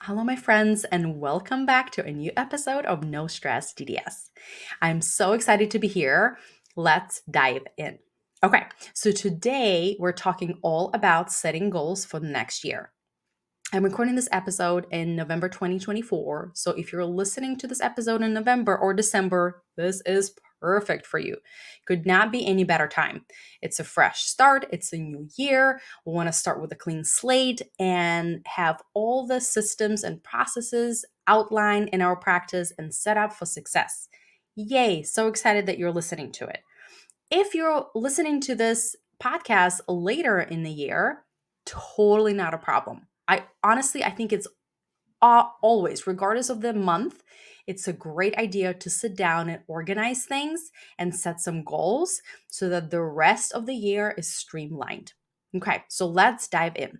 Hello, my friends, and welcome back to a new episode of No Stress DDS. I'm so excited to be here. Let's dive in. Okay, so today we're talking all about setting goals for the next year. I'm recording this episode in November 2024. So if you're listening to this episode in November or December, this is perfect for you. Could not be any better time. It's a fresh start, it's a new year. We want to start with a clean slate and have all the systems and processes outlined in our practice and set up for success. Yay, so excited that you're listening to it. If you're listening to this podcast later in the year, totally not a problem. I think it's always, regardless of the month, it's a great idea to sit down and organize things and set some goals so that the rest of the year is streamlined. Okay, so let's dive in.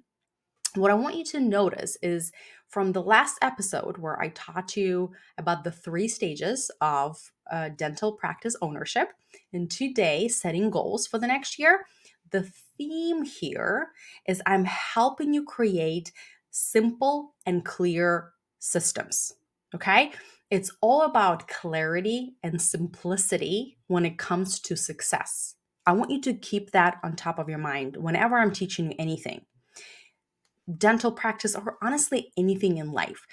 What I want you to notice is from the last episode where I taught you about the 3 stages of dental practice ownership, and today setting goals for the next year, the theme here is I'm helping you create simple and clear systems. Okay? It's all about clarity and simplicity when it comes to success. I want you to keep that on top of your mind whenever I'm teaching you anything, dental practice, or honestly anything in life.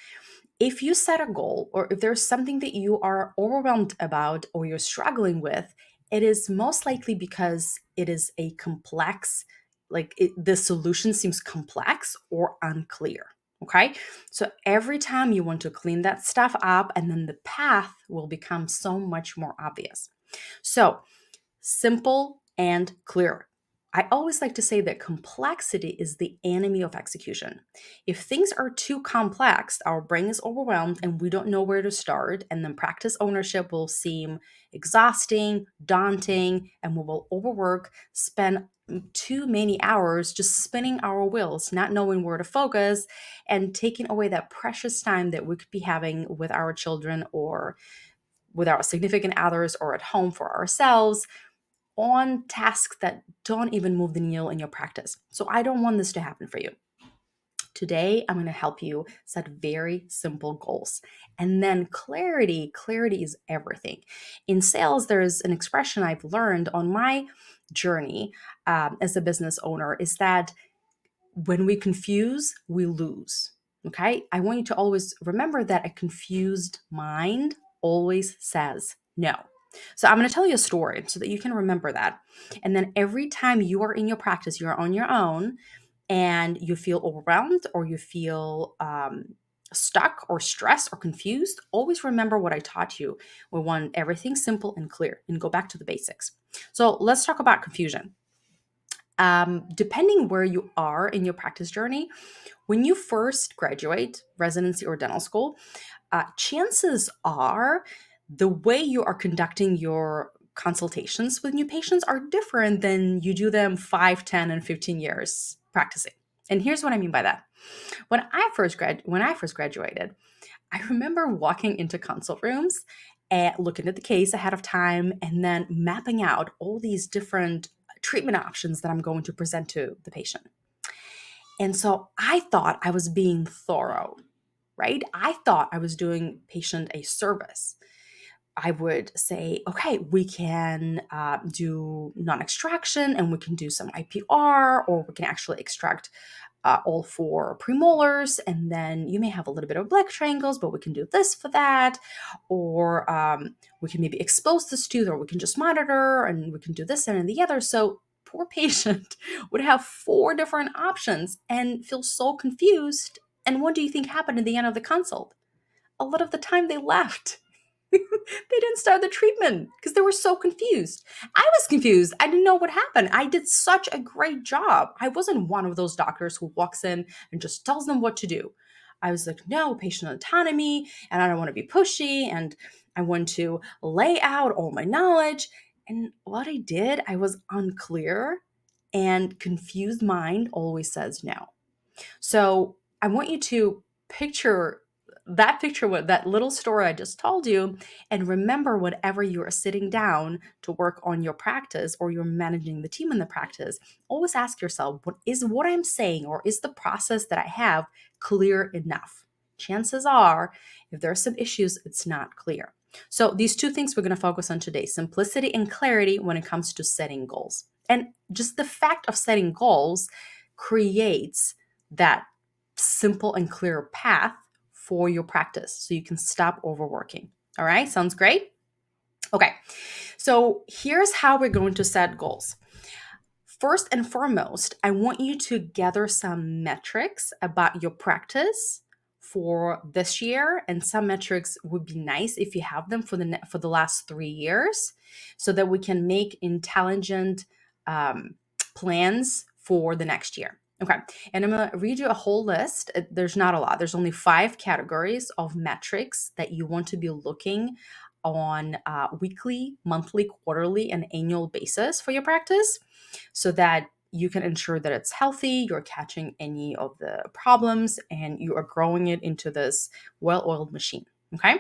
If you set a goal or if there's something that you are overwhelmed about or you're struggling with, it is most likely because it is a complex, the solution seems complex or unclear. Okay. So every time you want to clean that stuff up, and then the path will become so much more obvious. So simple and clear. I always like to say that complexity is the enemy of execution. If things are too complex, our brain is overwhelmed and we don't know where to start, and then practice ownership will seem exhausting, daunting, and we will overwork, spend too many hours just spinning our wheels, not knowing where to focus, and taking away that precious time that we could be having with our children or with our significant others or at home for ourselves on tasks that don't even move the needle in your practice. So I don't want this to happen for you. Today, I'm going to help you set very simple goals. And then clarity. Clarity is everything. In sales, there's an expression I've learned on my journey as a business owner is that when we confuse, we lose. Okay. I want you to always remember that a confused mind always says no. So I'm going to tell you a story so that you can remember that. And then every time you are in your practice, you're on your own and you feel overwhelmed or you feel stuck or stressed or confused, always remember what I taught you. We want everything simple and clear and go back to the basics. So let's talk about confusion. Depending where you are in your practice journey, when you first graduate residency or dental school, chances are the way you are conducting your consultations with new patients are different than you do them 5, 10, and 15 years practicing. And here's what I mean by that. When I first graduated, I remember walking into consult rooms and looking at the case ahead of time and then mapping out all these different treatment options that I'm going to present to the patient. And so I thought I was being thorough, right? I thought I was doing patient a service. I would say, okay, we can do non-extraction and we can do some IPR, or we can actually extract all 4 premolars, and then you may have a little bit of black triangles, but we can do this for that, or we can maybe expose this tooth, or we can just monitor, and we can do this and the other. So poor patient would have 4 different options and feel so confused. And what do you think happened at the end of the consult? A lot of the time they left. They didn't start the treatment because they were so confused. I was confused. I didn't know what happened. I did such a great job. I wasn't one of those doctors who walks in and just tells them what to do. I was like, no, patient autonomy, and I don't want to be pushy, and I want to lay out all my knowledge. And what I did, I was unclear, and confused mind always says no. So I want you to picture what that little story I just told you, and remember whenever you are sitting down to work on your practice or you're managing the team in the practice, always ask yourself, what I'm saying or is the process that I have clear enough? chances are, if there are some issues, it's not clear. So these two things we're going to focus on today: simplicity and clarity when it comes to setting goals. And just the fact of setting goals creates that simple and clear path for your practice so you can stop overworking. All right, sounds great? Okay, so here's how we're going to set goals. First and foremost, I want you to gather some metrics about your practice for this year, and some metrics would be nice if you have them for the last 3 years, so that we can make intelligent plans for the next year. Okay, and I'm going to read you a whole list. There's not a lot. There's only 5 categories of metrics that you want to be looking on weekly, monthly, quarterly, and annual basis for your practice, so that you can ensure that it's healthy, you're catching any of the problems, and you are growing it into this well-oiled machine. Okay? All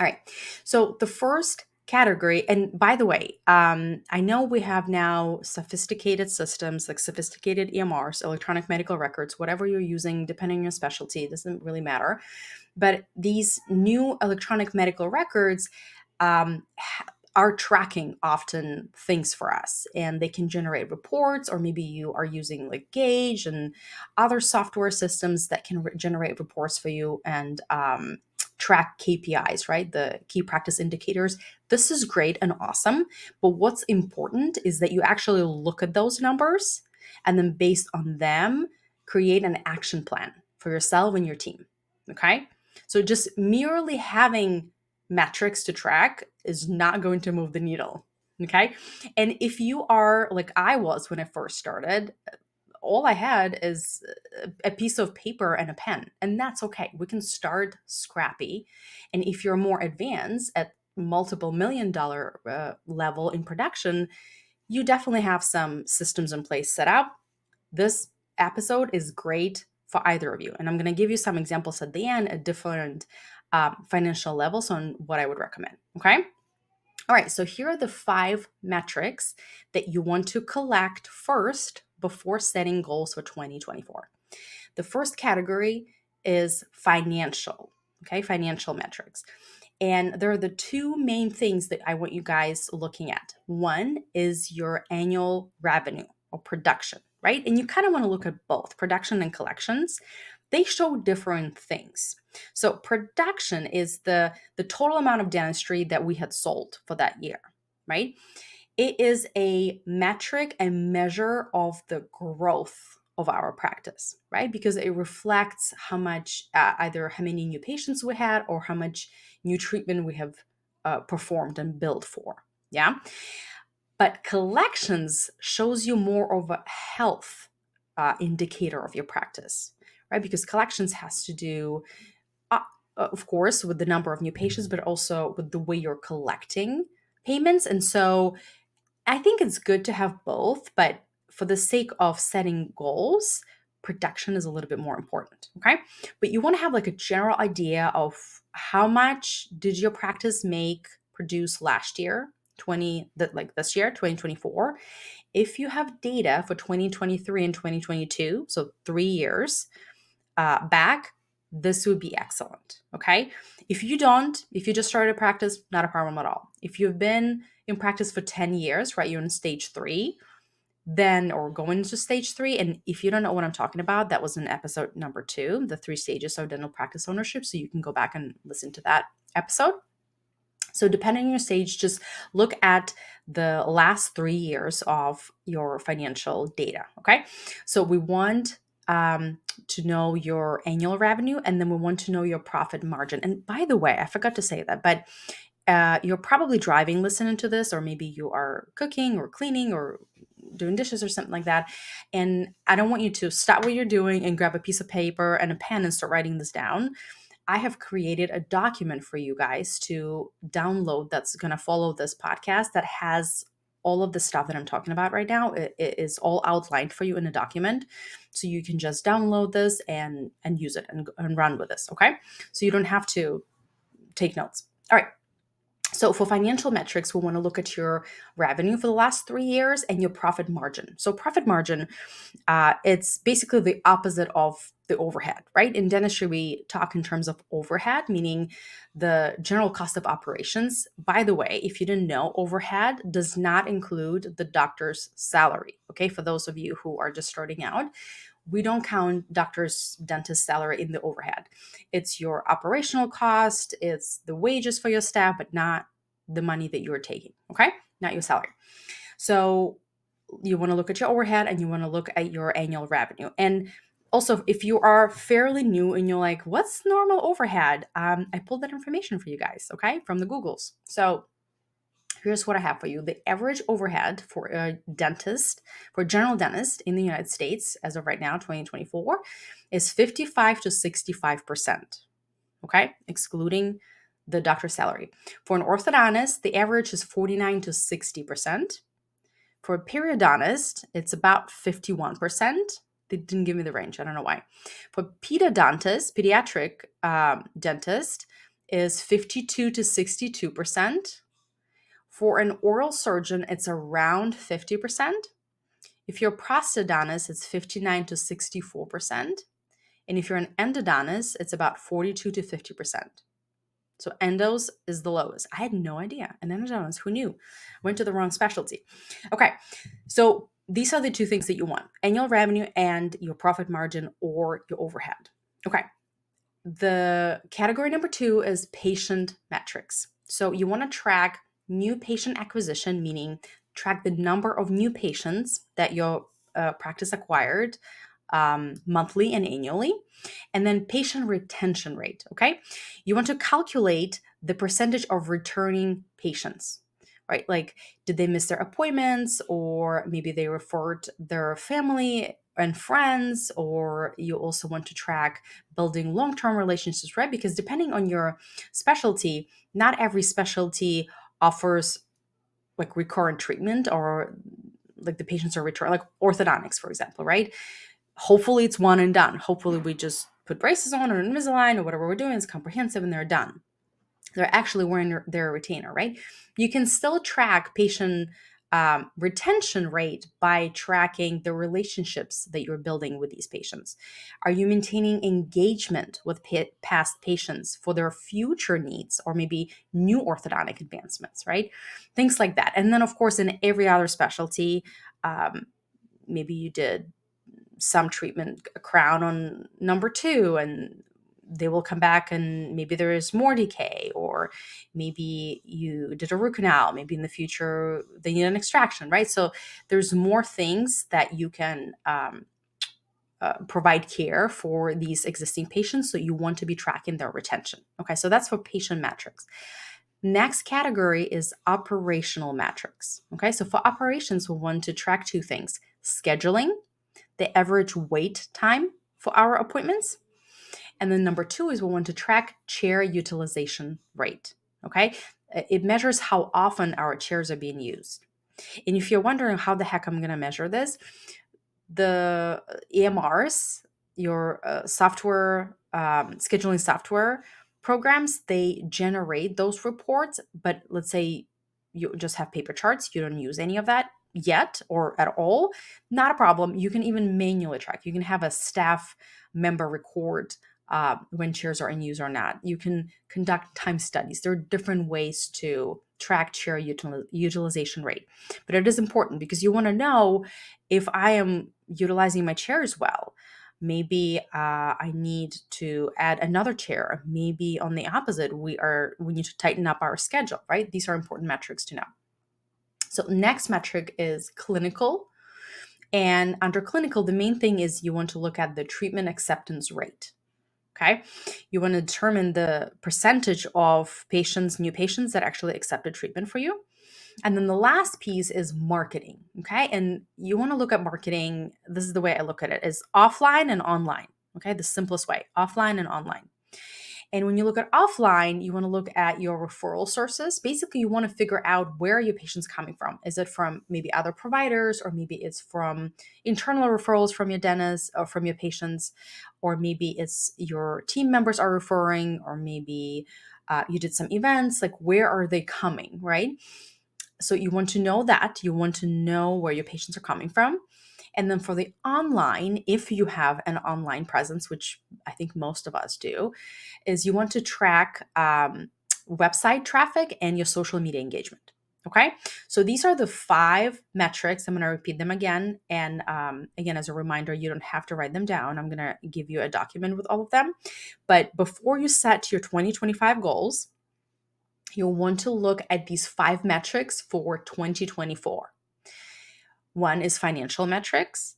right. So the first category, and by the way, I know we have now sophisticated systems like sophisticated EMRs, electronic medical records, whatever you're using, depending on your specialty, it doesn't really matter. But these new electronic medical records are tracking often things for us, and they can generate reports, or maybe you are using like Gauge and other software systems that can generate reports for you and track KPIs, right? The key practice indicators. This is great and awesome. But what's important is that you actually look at those numbers and then, based on them, create an action plan for yourself and your team. Okay. So just merely having metrics to track is not going to move the needle. Okay. And if you are like I was when I first started, all I had is a piece of paper and a pen, and that's okay. We can start scrappy. And if you're more advanced at multiple $1 million level in production, you definitely have some systems in place set up. This episode is great for either of you. And I'm going to give you some examples at the end at different financial levels on what I would recommend. Okay. All right. So here are the 5 metrics that you want to collect first before setting goals for 2024. The first category is financial. Okay. Financial metrics. And there are the 2 main things that I want you guys looking at. One is your annual revenue or production, right? And you kind of want to look at both production and collections. They show different things. So production is the total amount of dentistry that we had sold for that year, right? It is a metric and measure of the growth of our practice, right? Because it reflects how much, either how many new patients we had or how much new treatment we have performed and billed for. Yeah. But collections shows you more of a health indicator of your practice, right? Because collections has to do, of course, with the number of new patients, but also with the way you're collecting payments. And so I think it's good to have both, but for the sake of setting goals, production is a little bit more important, okay? But you want to have like a general idea of how much did your practice produce last year, this year, 2024. If you have data for 2023 and 2022, so 3 years back, this would be excellent, okay? If you just started practice, not a problem at all. If you've been in practice for 10 years, right, you're in stage 3, then, or going into stage 3. And if you don't know what I'm talking about, that was in episode number 2, the 3 stages of dental practice ownership. So you can go back and listen to that episode. So depending on your stage, just look at the last 3 years of your financial data. Okay. So we want to know your annual revenue, and then we want to know your profit margin. And by the way, I forgot to say that, but you're probably driving listening to this, or maybe you are cooking or cleaning or doing dishes or something like that. And I don't want you to stop what you're doing and grab a piece of paper and a pen and start writing this down. I have created a document for you guys to download that's going to follow this podcast that has all of the stuff that I'm talking about right now. It is all outlined for you in a document. So you can just download this and use it and run with this. Okay. So you don't have to take notes. All right. So for financial metrics, we want to look at your revenue for the last 3 years and your profit margin. So profit margin, it's basically the opposite of the overhead, right? In dentistry, we talk in terms of overhead, meaning the general cost of operations. By the way, if you didn't know, overhead does not include the doctor's salary. Okay, for those of you who are just starting out, we don't count doctor's dentist salary in the overhead. It's your operational cost, it's the wages for your staff, but not the money that you're taking. Okay, not your salary. So you want to look at your overhead and you want to look at your annual revenue. And also, if you are fairly new and you're like, what's normal overhead? I pulled that information for you guys, okay, from the Googles. So here's what I have for you. The average overhead for a dentist, for a general dentist in the United States, as of right now, 2024, is 55 to 65%, okay, excluding the doctor's salary. For an orthodontist, the average is 49 to 60%. For a periodontist, it's about 51%. They didn't give me the range. I don't know why. For pediatric dentist is 52 to 62%. For an oral surgeon, it's around 50%. If you're a prosthodontist, it's 59 to 64%. And if you're an endodontist, it's about 42 to 50%. So endos is the lowest. I had no idea. And endodontist, who knew? Went to the wrong specialty. Okay, so these are the two things that you want: annual revenue and your profit margin or your overhead. Okay, the category number 2 is patient metrics. So you want to track new patient acquisition, meaning track the number of new patients that your practice acquired monthly and annually, and then patient retention rate. Okay, you want to calculate the percentage of returning patients, right? Like, did they miss their appointments, or maybe they referred their family and friends, or you also want to track building long-term relationships, right? Because depending on your specialty, not every specialty offers like recurrent treatment, or like the patients are return, like orthodontics, for example, right? Hopefully it's one and done. Hopefully we just put braces on or Invisalign or whatever we're doing is comprehensive and they're done. They're actually wearing their retainer, right? You can still track patient retention rate by tracking the relationships that you're building with these patients. Are you maintaining engagement with past patients for their future needs or maybe new orthodontic advancements, right? Things like that. And then, of course, in every other specialty, maybe you did some treatment, a crown on number 2, and they will come back and maybe there is more decay, or maybe you did a root canal, maybe in the future they need an extraction, right? So there's more things that you can provide care for these existing patients, so you want to be tracking their retention. Okay, so that's for patient metrics. Next category is operational metrics. Okay, so for operations, we want to track 2 things: scheduling, the average wait time for our appointments. And then number 2 is we want to track chair utilization rate. Okay. It measures how often our chairs are being used. And if you're wondering how the heck I'm going to measure this, the EMRs, your software, scheduling software programs, they generate those reports. But let's say you just have paper charts, you don't use any of that yet or at all, not a problem. You can even manually track. You can have a staff member record when chairs are in use or not. You can conduct time studies. There are different ways to track chair utilization rate. But it is important because you want to know if I am utilizing my chairs well. Maybe I need to add another chair. Maybe on the opposite, we need to tighten up our schedule, right? These are important metrics to know. So next metric is clinical. And under clinical, the main thing is you want to look at the treatment acceptance rate. Okay. You want to determine the percentage of patients, new patients that actually accepted treatment for you. And then the last piece is marketing. Okay. And you want to look at marketing. This is the way I look at it, is offline and online. Okay. The simplest way, offline and online. And when you look at offline, you want to look at your referral sources. Basically, you want to figure out where are your patients coming from. Is it from maybe other providers, or maybe it's from internal referrals from your dentist or from your patients, or maybe it's your team members are referring, or maybe you did some events. Like, where are they coming, right? So you want to know that. You want to know where your patients are coming from. And then for the online, if you have an online presence, which I think most of us do, is you want to track website traffic and your social media engagement. Okay, so these are the 5 metrics. I'm going to repeat them again. And again, as a reminder, you don't have to write them down. I'm going to give you a document with all of them. But before you set your 2025 goals, you'll want to look at these 5 metrics for 2024. One is financial metrics.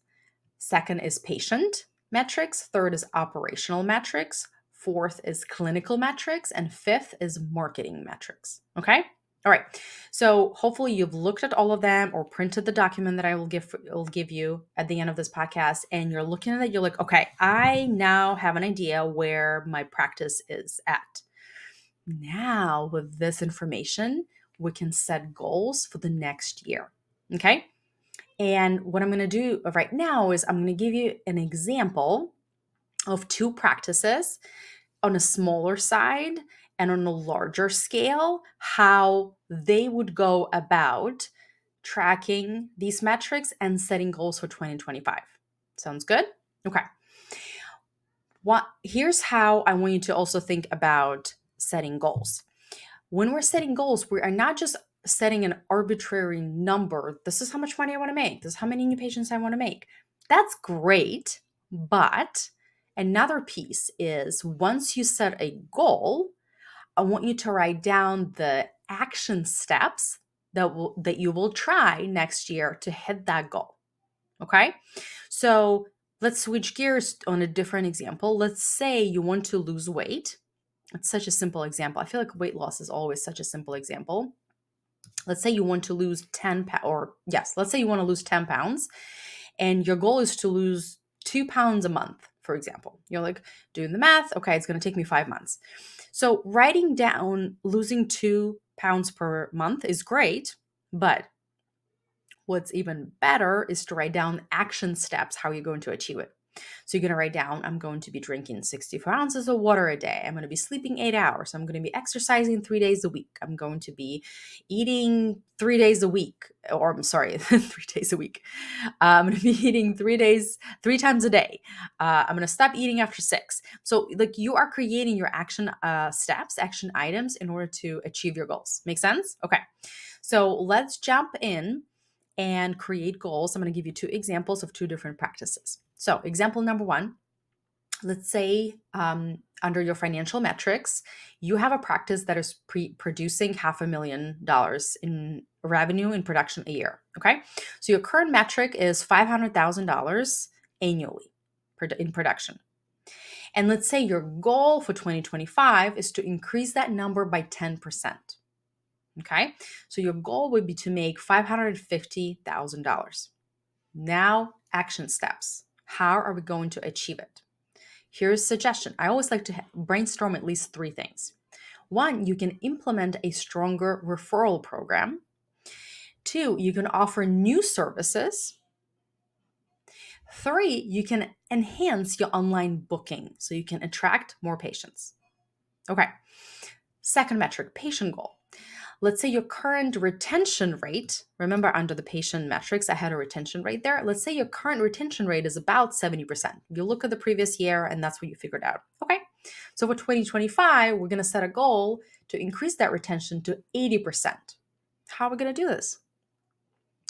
Second is patient metrics. Third is operational metrics. Fourth is clinical metrics. And fifth is marketing metrics. Okay? All right. So hopefully you've looked at all of them or printed the document that I will give you at the end of this podcast. And you're looking at it, you're like, okay, I now have an idea where my practice is at. Now, with this information, we can set goals for the next year. Okay? And what I'm going to do right now is I'm going to give you an example of 2 practices on a smaller side and on a larger scale, how they would go about tracking these metrics and setting goals for 2025. Sounds good? Okay. Here's how I want you to also think about setting goals. When we're setting goals, we are not just setting an arbitrary number. This is how much money I want to make. This is how many new patients I want to make. That's great. But another piece is once you set a goal, I want you to write down the action steps that you will try next year to hit that goal. Okay? So let's switch gears on a different example. Let's say you want to lose weight. It's such a simple example. I feel like weight loss is always such a simple example. Let's say you want to lose 10 pounds, let's say you want to lose 10 pounds and your goal is to lose 2 pounds a month, for example. You're like doing the math. Okay, it's going to take me 5 months. So writing down losing 2 pounds per month is great, but what's even better is to write down action steps, how you're going to achieve it. So you're going to write down, I'm going to be drinking 64 ounces of water a day. I'm going to be sleeping 8 hours. I'm going to be exercising 3 days a week. I'm going to be eating 3 days a week, or I'm sorry, 3 days a week. I'm going to be eating 3 times a day. I'm going to stop eating after 6. So like you are creating your action steps, action items in order to achieve your goals. Make sense? Okay. So let's jump in and create goals. I'm going to give you 2 examples of 2 different practices. So example number 1, let's say under your financial metrics, you have a practice that is producing $500,000 in revenue in production a year. Okay. So your current metric is $500,000 annually in production. And let's say your goal for 2025 is to increase that number by 10%. Okay. So your goal would be to make $550,000. Now, action steps. How are we going to achieve it? Here's a suggestion. I always like to brainstorm at least 3 things. 1, you can implement a stronger referral program. 2, you can offer new services. 3, you can enhance your online booking so you can attract more patients. Okay. Second metric, patient goal. Let's say your current retention rate, remember under the patient metrics, I had a retention rate there. Let's say your current retention rate is about 70%. You look at the previous year and that's what you figured out. Okay. So for 2025, we're going to set a goal to increase that retention to 80%. How are we going to do this?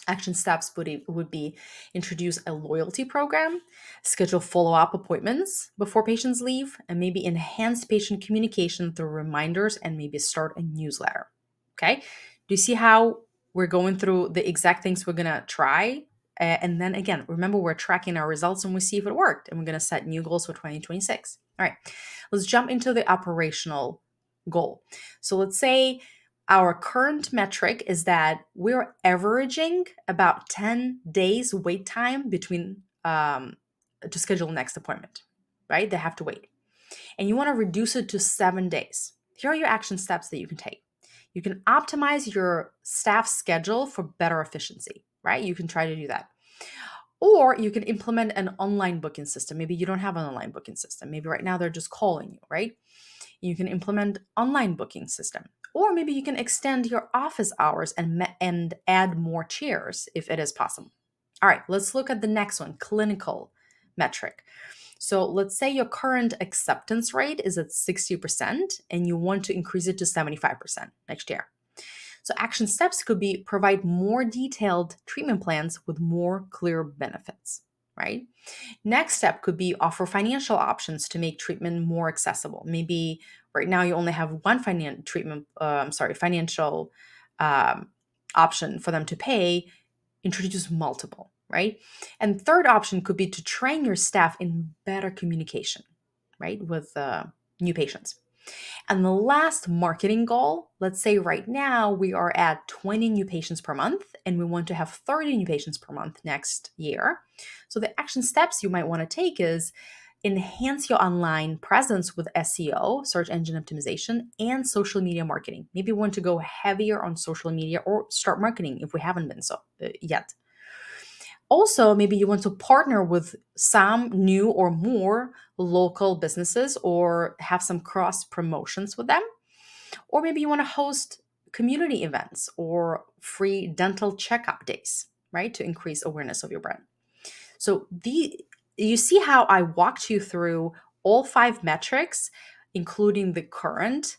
Action steps would be introduce a loyalty program, schedule follow-up appointments before patients leave, and maybe enhance patient communication through reminders and maybe start a newsletter. Okay. Do you see how we're going through the exact things we're going to try? And then again, remember, we're tracking our results and we see if it worked, and we're going to set new goals for 2026. All right. Let's jump into the operational goal. So let's say our current metric is that we're averaging about 10 days wait time between to schedule the next appointment, right? They have to wait. And you want to reduce it to 7 days. Here are your action steps that you can take. You can optimize your staff schedule for better efficiency, right? You can try to do that. Or you can implement an online booking system. Maybe you don't have an online booking system. Maybe right now they're just calling you, right? You can implement online booking system. Or maybe you can extend your office hours and add more chairs if it is possible. All right, let's look at the next one, clinical metric. So let's say your current acceptance rate is at 60% and you want to increase it to 75% next year. So action steps could be provide more detailed treatment plans with more clear benefits, right? Next step could be offer financial options to make treatment more accessible. Maybe right now you only have one financial um, option for them to pay. Introduce multiple, right? And third option could be to train your staff in better communication, right, with new patients. And the last marketing goal, let's say right now we are at 20 new patients per month and we want to have 30 new patients per month next year. So the action steps you might want to take is enhance your online presence with SEO, search engine optimization, and social media marketing. Maybe you want to go heavier on social media or start marketing if we haven't been so yet. Also, maybe you want to partner with some new or more local businesses or have some cross promotions with them. Or maybe you want to host community events or free dental checkup days, right? To increase awareness of your brand. So you see how I walked you through all 5 metrics, including the current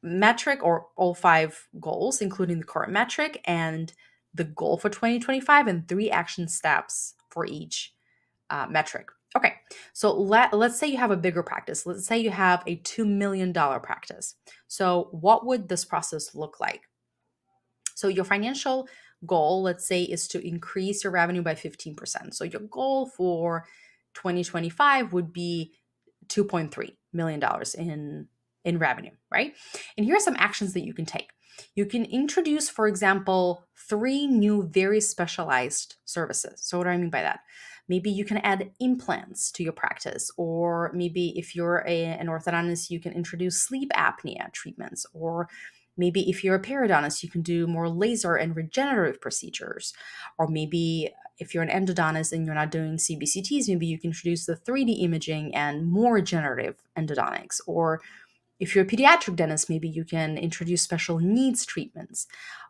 metric, or all 5 goals, including the current metric and the goal for 2025, and 3 action steps for each metric. Okay, so let's say you have a bigger practice. Let's say you have a $2 million practice. So what would this process look like? So your financial goal, let's say, is to increase your revenue by 15%. So your goal for 2025 would be $2.3 million in revenue, right? And here are some actions that you can take. You can introduce, for example, 3 new very specialized services. So what do I mean by that? Maybe you can add implants to your practice, or maybe if you're an orthodontist, you can introduce sleep apnea treatments, or maybe if you're a periodontist, you can do more laser and regenerative procedures, or maybe if you're an endodontist and you're not doing CBCTs, maybe you can introduce the 3D imaging and more regenerative endodontics. Or if you're a pediatric dentist, maybe you can introduce special needs treatments.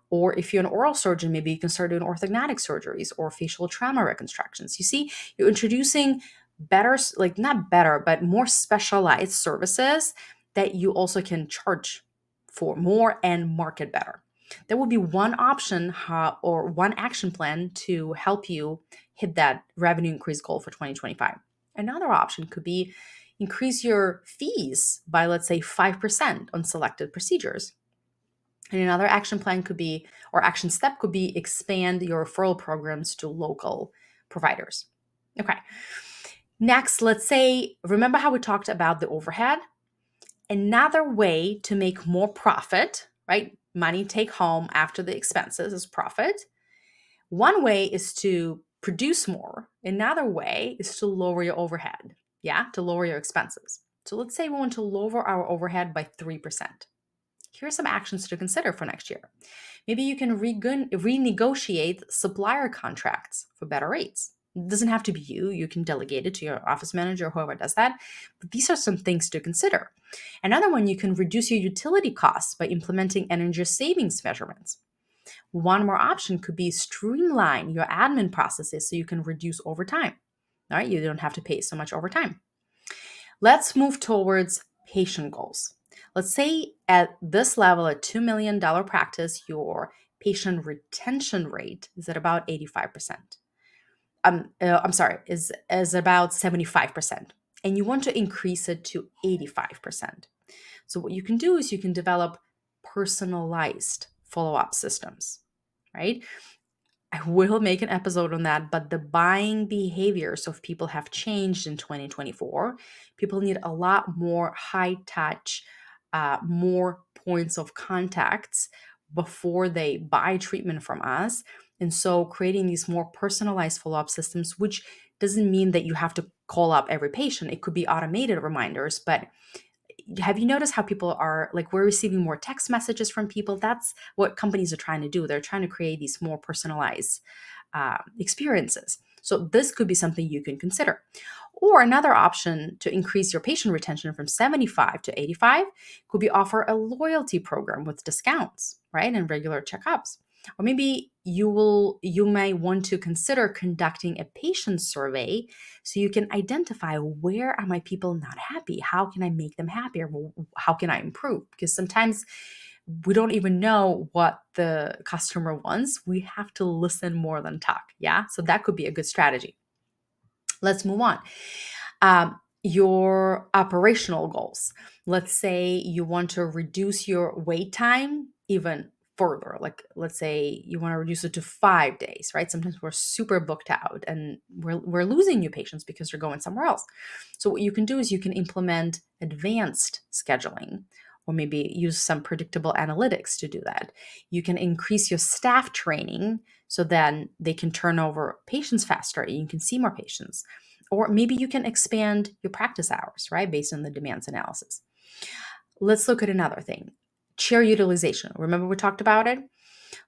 Or if you're an oral surgeon, maybe you can start doing orthodontic surgeries or facial trauma reconstructions. You see, you're introducing better, like not better, but more specialized services that you also can charge for more and market better. That would be one option or one action plan to help you hit that revenue increase goal for 2025. Another option could be increase your fees by, let's say, 5% on selected procedures. And another action plan could be, or action step could be, expand your referral programs to local providers. Okay. Next, let's say, remember how we talked about the overhead? Another way to make more profit, right? Money take home after the expenses is profit. One way is to produce more. Another way is to lower your overhead. Yeah, to lower your expenses. So let's say we want to lower our overhead by 3%. Here are some actions to consider for next year. Maybe you can renegotiate supplier contracts for better rates. It doesn't have to be you. You can delegate it to your office manager or whoever does that. But these are some things to consider. Another one, you can reduce your utility costs by implementing energy savings measurements. One more option could be streamline your admin processes so you can reduce overtime. All right, you don't have to pay so much overtime. Let's move towards patient goals. Let's say at this level, a $2 million practice, your patient retention rate is at about 85%. Is about 75%. And you want to increase it to 85%. So what you can do is you can develop personalized follow-up systems, right? I will make an episode on that, but the buying behaviors of people have changed in 2024. People need a lot more high touch, more points of contacts before they buy treatment from us. And so creating these more personalized follow-up systems, which doesn't mean that you have to call up every patient. It could be automated reminders, but have you noticed how people are like, we're receiving more text messages from people? That's what companies are trying to do. They're trying to create these more personalized experiences. So this could be something you can consider. Or another option to increase your patient retention from 75 to 85 could be offer a loyalty program with discounts, right? And regular checkups. Or maybe you may want to consider conducting a patient survey so you can identify, where are my people not happy? How can I make them happier? How can I improve? Because sometimes we don't even know what the customer wants. We have to listen more than talk. Yeah. So that could be a good strategy. Let's move on. Your operational goals. Let's say you want to reduce your wait time even further. Like, let's say you want to reduce it to 5 days, right? Sometimes we're super booked out and we're losing new patients because they're going somewhere else. So what you can do is you can implement advanced scheduling, or maybe use some predictable analytics to do that. You can increase your staff training so then they can turn over patients faster and you can see more patients. Or maybe you can expand your practice hours, right, based on the demands analysis. Let's look at another thing, chair utilization. Remember we talked about it?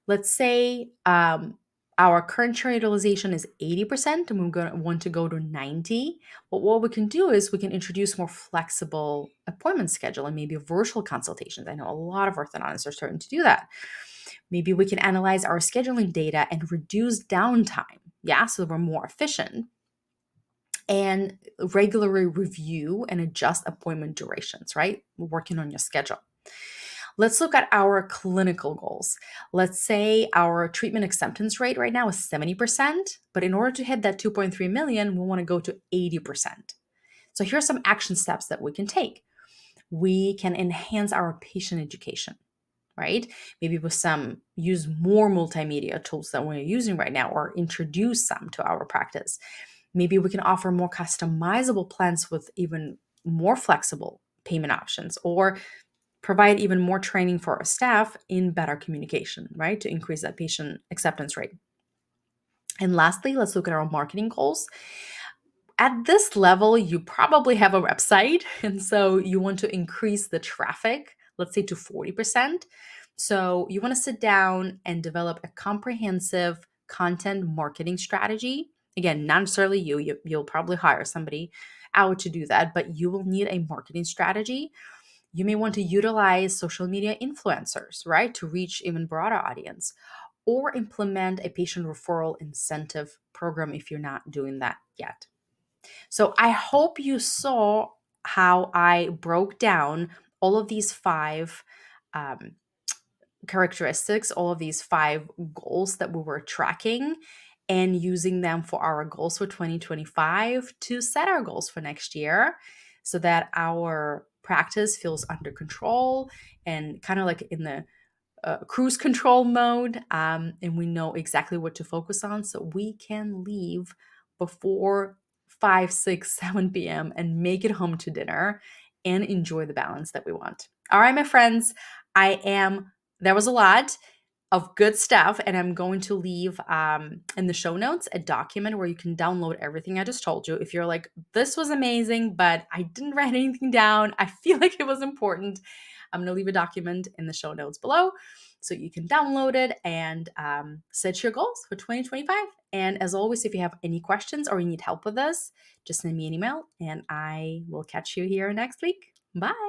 Let's say our current chair utilization is 80% and we're going to want to go to 90. But what we can do is we can introduce more flexible appointment schedule and maybe virtual consultations. I know a lot of orthodontists are starting to do that. Maybe we can analyze our scheduling data and reduce downtime. Yeah, so we're more efficient, and regularly review and adjust appointment durations, right? Working on your schedule. Let's look at our clinical goals. Let's say our treatment acceptance rate right now is 70%, but in order to hit that 2.3 million, we want to go to 80%. So here's some action steps that we can take. We can enhance our patient education, right? Maybe with use more multimedia tools that we're using right now, or introduce some to our practice. Maybe we can offer more customizable plans with even more flexible payment options, or provide even more training for our staff in better communication, right? To increase that patient acceptance rate. And lastly, let's look at our marketing goals. At this level, you probably have a website, and so you want to increase the traffic, let's say to 40%. So you want to sit down and develop a comprehensive content marketing strategy. Again, not necessarily you'll probably hire somebody out to do that, but you will need a marketing strategy. You may want to utilize social media influencers, right, to reach even broader audience, or implement a patient referral incentive program if you're not doing that yet. So I hope you saw how I broke down all of these five um, characteristics, all of these five goals that we were tracking, and using them for our goals for 2025 to set our goals for next year so that our practice feels under control and kind of like in the cruise control mode, and we know exactly what to focus on so we can leave before 5, 6, 7 p.m. and make it home to dinner and enjoy the balance that we want. All right, my friends, there was a lot of good stuff, and I'm going to leave in the show notes a document where you can download everything I just told you. If you're like, this was amazing, but I didn't write anything down, I feel like it was important, I'm going to leave a document in the show notes below so you can download it and set your goals for 2025. And as always, if you have any questions or you need help with this, just send me an email and I will catch you here next week. Bye.